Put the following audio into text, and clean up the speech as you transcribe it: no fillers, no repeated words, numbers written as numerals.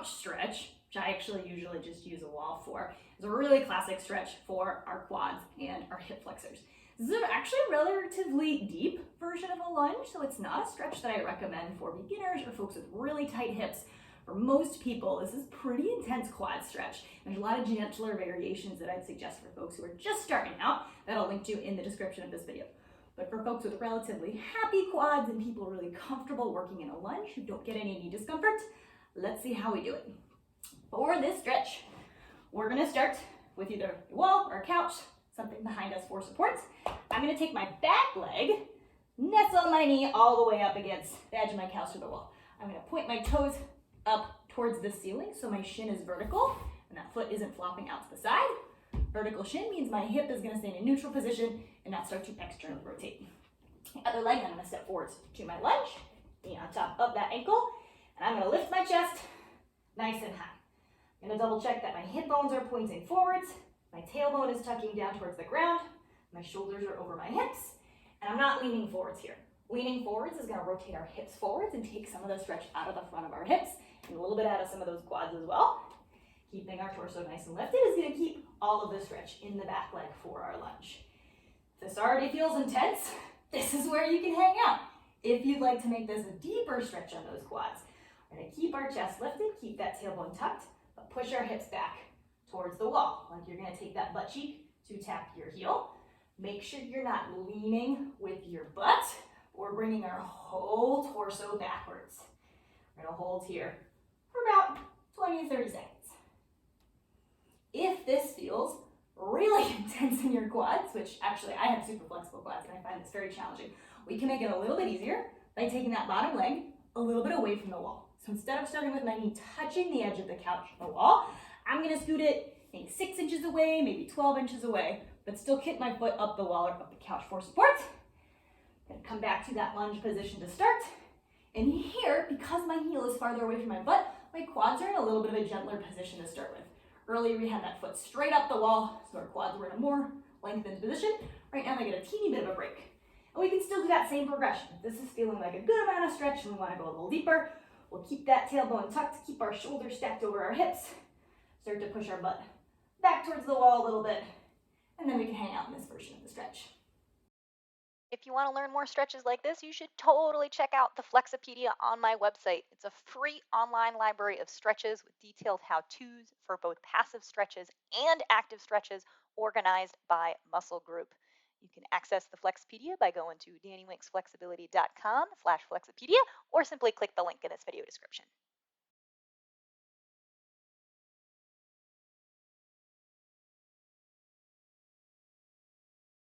couch stretch, which I actually usually just use a wall for, is a really classic stretch for our quads and our hip flexors. This is actually a relatively deep version of a lunge, so it's not a stretch that I recommend for beginners or folks with really tight hips. For most people, this is pretty intense quad stretch. There's a lot of gentler variations that I'd suggest for folks who are just starting out that I'll link to in the description of this video. But for folks with relatively happy quads and people really comfortable working in a lunge who don't get any knee discomfort, let's see how we do it. For this stretch, we're gonna start with either a wall or a couch, something behind us for support. I'm gonna take my back leg, nestle my knee all the way up against the edge of my couch or the wall. I'm gonna point my toes up towards the ceiling so my shin is vertical and that foot isn't flopping out to the side. Vertical shin means my hip is gonna stay in a neutral position and not start to externally rotate. The other leg, I'm gonna step forwards to my lunge, knee on top of that ankle, and I'm gonna lift my chest nice and high. I'm gonna double check that my hip bones are pointing forwards, my tailbone is tucking down towards the ground, my shoulders are over my hips, and I'm not leaning forwards here. Leaning forwards is gonna rotate our hips forwards and take some of the stretch out of the front of our hips and a little bit out of some of those quads as well. Keeping our torso nice and lifted is gonna keep all of the stretch in the back leg for our lunge. If this already feels intense, this is where you can hang out. If you'd like to make this a deeper stretch on those quads, we're gonna keep our chest lifted, keep that tailbone tucked, but push our hips back towards the wall, like you're gonna take that butt cheek to tap your heel. Make sure you're not leaning with your butt or bringing our whole torso backwards. We're gonna hold here for about 20 to 30 seconds. If this feels really intense in your quads, which actually I have super flexible quads and I find this very challenging, we can make it a little bit easier by taking that bottom leg a little bit away from the wall. So instead of starting with my knee touching the edge of the couch or the wall, I'm gonna scoot it maybe 6 inches away, maybe 12 inches away, but still kick my foot up the wall or up the couch for support. Then come back to that lunge position to start. And here, because my heel is farther away from my butt, my quads are in a little bit of a gentler position to start with. Earlier we had that foot straight up the wall, so our quads were in a more lengthened position. Right now they get a teeny bit of a break. And we can still do that same progression. If this is feeling like a good amount of stretch and we want to go a little deeper, we'll keep that tailbone tucked, keep our shoulders stacked over our hips, start to push our butt back towards the wall a little bit, and then we can hang out in this version of the stretch. If you want to learn more stretches like this, you should totally check out the Flexopedia on my website. It's a free online library of stretches with detailed how to's for both passive stretches and active stretches organized by muscle group. You can access the Flexopedia by going to dannywinksflexibility.com/Flexopedia or simply click the link in this video description.